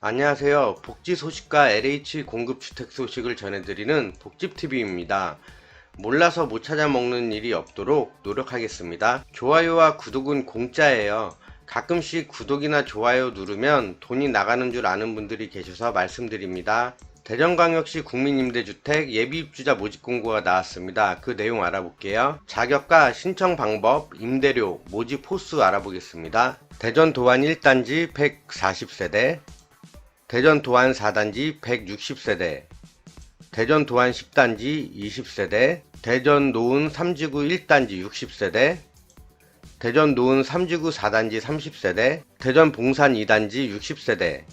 안녕하세요. 복지 소식과 LH 공급 주택 소식을 전해드리는 복집TV입니다. 몰라서 못 찾아 먹는 일이 없도록 노력하겠습니다. 좋아요와 구독은 공짜예요. 가끔씩 구독이나 좋아요 누르면 돈이 나가는 줄 아는 분들이 계셔서 말씀드립니다. 대전광역시 국민임대주택 예비입주자 모집 공고가 나왔습니다. 그 내용 알아볼게요. 자격과 신청 방법, 임대료, 모집 호수 알아보겠습니다. 대전 도안 1단지 140세대, 대전 도안 4단지 160세대, 대전 도안 10단지 20세대, 대전 노은 3지구 1단지 60세대, 대전 노은 3지구 4단지 30세대, 대전 봉산 2단지 60세대,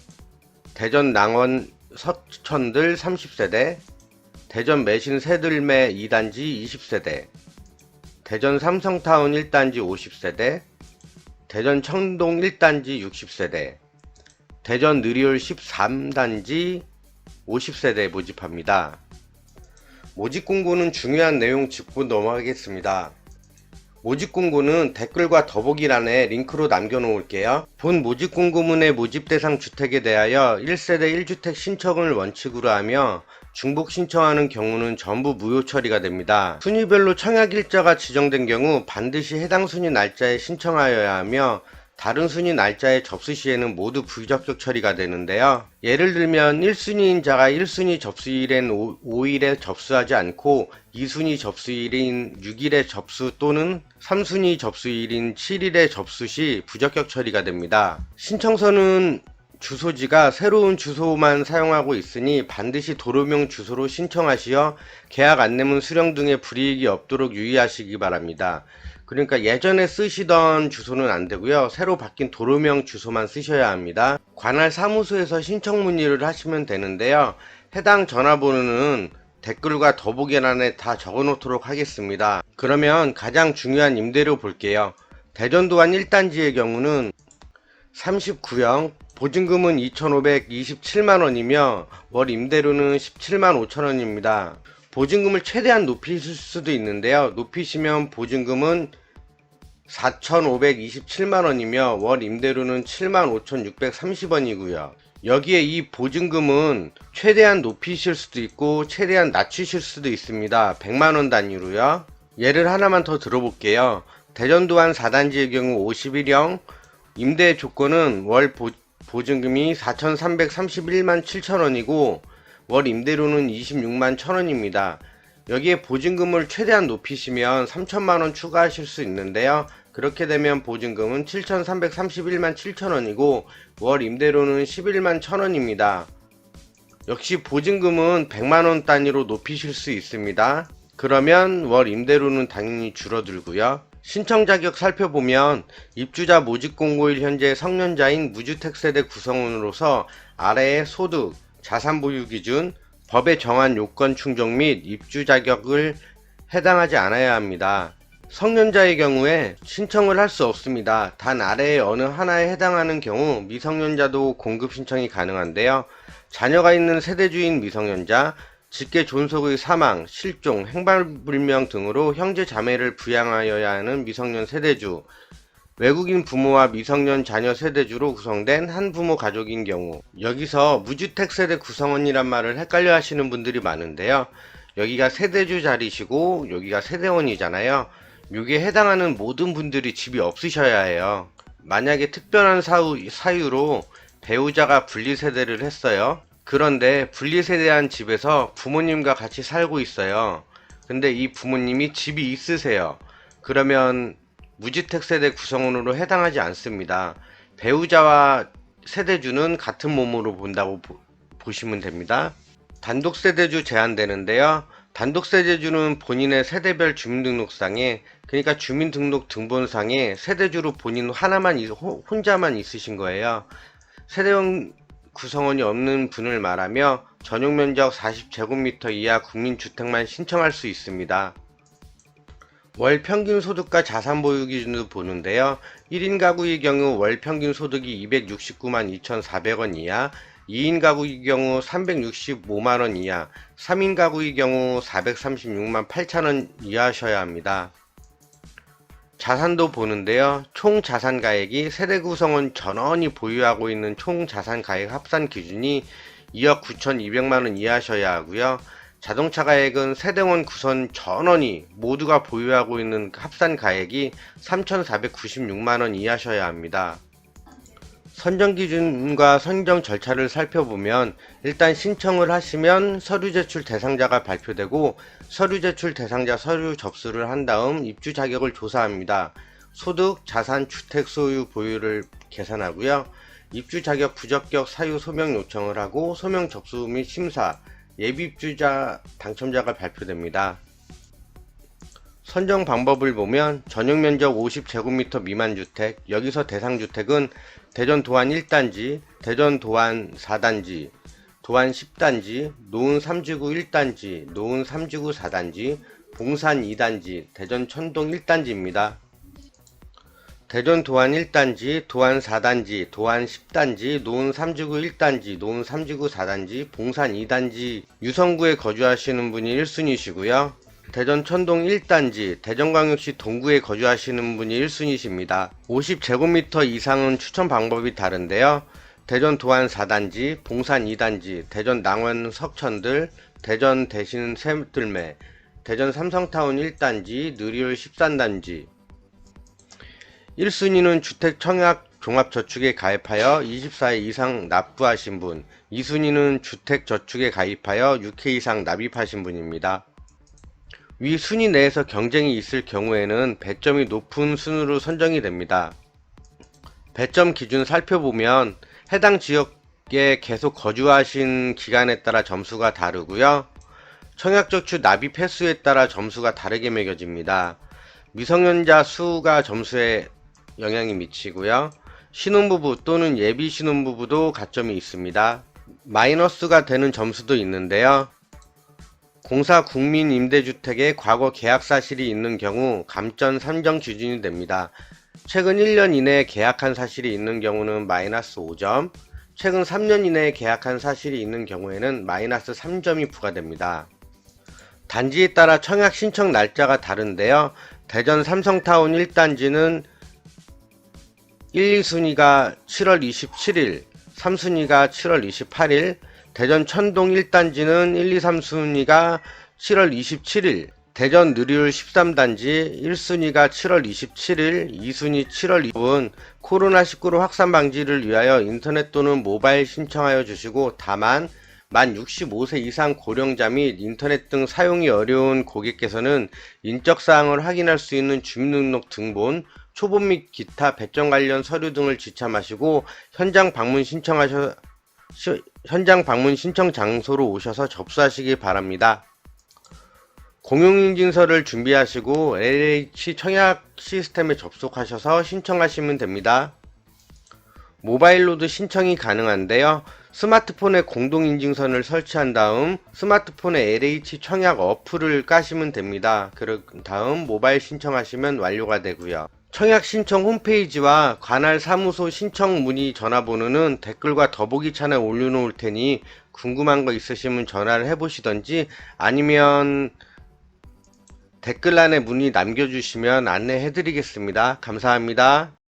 대전 낭원 서천들 30세대, 대전 매신 새들매 2단지 20세대, 대전 삼성타운 1단지 50세대, 대전 청동 1단지 60세대, 대전 느리올 13단지 50세대 모집합니다. 모집 공고는 중요한 내용 짚고 넘어가겠습니다. 모집 공고는 댓글과 더보기란에 링크로 남겨놓을게요. 본 모집 공고문의 모집 대상 주택에 대하여 1세대 1주택 신청을 원칙으로 하며 중복 신청하는 경우는 전부 무효 처리가 됩니다. 순위별로 청약 일자가 지정된 경우 반드시 해당 순위 날짜에 신청하여야 하며 다른 순위 날짜에 접수 시에는 모두 부적격 처리가 되는데요. 예를 들면 1순위인 자가 1순위 접수일엔 5일에 접수하지 않고 2순위 접수일인 6일에 접수 또는 3순위 접수일인 7일에 접수 시 부적격 처리가 됩니다. 신청서는 주소지가 새로운 주소만 사용하고 있으니 반드시 도로명 주소로 신청하시어 계약 안내문 수령 등의 불이익이 없도록 유의하시기 바랍니다. 그러니까 예전에 쓰시던 주소는 안 되고요. 새로 바뀐 도로명 주소만 쓰셔야 합니다. 관할 사무소에서 신청 문의를 하시면 되는데요. 해당 전화번호는 댓글과 더보기란에 다 적어 놓도록 하겠습니다. 그러면 가장 중요한 임대료 볼게요. 대전도안 1단지의 경우는 39형, 보증금은 2,527만원이며 월 임대료는 17만 5천원입니다. 보증금을 최대한 높이실 수도 있는데요. 높이시면 보증금은 4,527만원이며 월 임대료는 75,630원이고요. 여기에 이 보증금은 최대한 높이실 수도 있고 최대한 낮추실 수도 있습니다. 100만원 단위로요. 예를 하나만 더 들어볼게요. 대전도안 4단지의 경우 51형 임대 조건은 월 보증금이 4,331만 7천원이고 월 임대료는 26만 1천원입니다. 여기에 보증금을 최대한 높이시면 3천만원 추가하실 수 있는데요. 그렇게 되면 보증금은 7,331만 7천원이고 월 임대료는 11만 1천원입니다. 역시 보증금은 100만원 단위로 높이실 수 있습니다. 그러면 월 임대료는 당연히 줄어들고요. 신청 자격 살펴보면 입주자 모집 공고일 현재 성년자인 무주택 세대 구성원으로서 아래의 소득, 자산 보유 기준, 법에 정한 요건 충족 및 입주 자격을 해당하지 않아야 합니다. 성년자의 경우에 신청을 할 수 없습니다. 단 아래의 어느 하나에 해당하는 경우 미성년자도 공급 신청이 가능한데요. 자녀가 있는 세대주인 미성년자, 직계 존속의 사망, 실종, 행방불명 등으로 형제 자매를 부양하여야 하는 미성년 세대주, 외국인 부모와 미성년 자녀 세대주로 구성된 한부모 가족인 경우, 여기서 무주택 세대 구성원이란 말을 헷갈려 하시는 분들이 많은데요. 여기가 세대주 자리시고 여기가 세대원이잖아요. 여기에 해당하는 모든 분들이 집이 없으셔야 해요. 만약에 특별한 사유로 배우자가 분리세대를 했어요. 그런데 분리세대한 집에서 부모님과 같이 살고 있어요. 근데 이 부모님이 집이 있으세요. 그러면 무주택 세대 구성원으로 해당하지 않습니다. 배우자와 세대주는 같은 몸으로 본다고 보시면 됩니다. 단독세대주 제한되는데요. 단독세대주는 본인의 세대별 주민등록상에, 그러니까 주민등록 등본상에 세대주로 본인 혼자만 있으신 거예요. 세대원 구성원이 없는 분을 말하며 전용면적 40제곱미터 이하 국민주택만 신청할 수 있습니다. 월 평균 소득과 자산 보유 기준도 보는데요. 1인 가구의 경우 월 평균 소득이 269만 2,400원 이하, 2인 가구의 경우 365만원 이하, 3인 가구의 경우 436만 8천원 이하셔야 합니다. 자산도 보는데요. 총 자산가액이 세대 구성원 전원이 보유하고 있는 총 자산가액 합산 기준이 2억 9,200만원 이하셔야 하고요. 자동차 가액은 세대원 구성 전원이 모두가 보유하고 있는 합산 가액이 3,496만원 이하셔야 합니다. 선정 기준과 선정 절차를 살펴보면 일단 신청을 하시면 서류 제출 대상자가 발표되고 서류 제출 대상자 서류 접수를 한 다음 입주 자격을 조사합니다. 소득, 자산, 주택 소유 보유를 계산하고요. 입주 자격 부적격 사유 소명 요청을 하고 소명 접수 및 심사, 예비 입주자 당첨자가 발표됩니다. 선정 방법을 보면 전용 면적 50제곱미터 미만 주택, 여기서 대상 주택은 대전 도안 1단지, 대전 도안 4단지, 도안 10단지, 노은 3지구 1단지, 노은 3지구 4단지, 봉산 2단지, 대전 천동 1단지입니다. 대전 도안 1단지, 도안 4단지, 도안 10단지, 노은 3지구 1단지, 노은 3지구 4단지, 봉산 2단지 유성구에 거주하시는 분이 1순위시고요. 대전 천동 1단지, 대전광역시 동구에 거주하시는 분이 1순위십니다. 50제곱미터 이상은 추천 방법이 다른데요. 대전 도안 4단지, 봉산 2단지, 대전 낭원 석천들, 대전 대신 새들매, 대전 삼성타운 1단지, 느리울 13단지. 1순위는 주택청약 종합저축에 가입하여 24회 이상 납부하신 분, 2순위는 주택저축에 가입하여 6회 이상 납입하신 분입니다. 위 순위 내에서 경쟁이 있을 경우에는 배점이 높은 순으로 선정이 됩니다. 배점 기준 살펴보면 해당 지역에 계속 거주하신 기간에 따라 점수가 다르고요. 청약저축 납입 횟수에 따라 점수가 다르게 매겨집니다. 미성년자 수가 점수에 영향이 미치고요. 신혼부부 또는 예비 신혼부부도 가점이 있습니다. 마이너스가 되는 점수도 있는데요. 공사 국민임대주택에 과거 계약 사실이 있는 경우 감점 산정 기준이 됩니다. 최근 1년 이내에 계약한 사실이 있는 경우는 마이너스 5점, 최근 3년 이내에 계약한 사실이 있는 경우에는 마이너스 3점이 부과됩니다. 단지에 따라 청약 신청 날짜가 다른데요. 대전 삼성타운 1단지는 1, 2순위가 7월 27일, 3순위가 7월 28일, 대전 천동 1단지는 1, 2, 3순위가 7월 27일, 대전 느리울 13단지 1순위가 7월 27일, 2순위 7월 2분 코로나19로 확산 방지를 위하여 인터넷 또는 모바일 신청하여 주시고 다만 만 65세 이상 고령자 및 인터넷 등 사용이 어려운 고객께서는 인적사항을 확인할 수 있는 주민등록 등본, 초본 및 기타 배점 관련 서류 등을 지참하시고 현장 방문 신청 장소로 오셔서 접수하시기 바랍니다. 공용인증서를 준비하시고 LH 청약 시스템에 접속하셔서 신청하시면 됩니다. 모바일로도 신청이 가능한데요. 스마트폰에 공동인증선을 설치한 다음 스마트폰에 LH 청약 어플을 까시면 됩니다. 그런 다음 모바일 신청하시면 완료가 되고요. 청약 신청 홈페이지와 관할 사무소 신청 문의 전화번호는 댓글과 더보기창에 올려놓을 테니 궁금한 거 있으시면 전화를 해보시던지 아니면 댓글란에 문의 남겨주시면 안내해드리겠습니다. 감사합니다.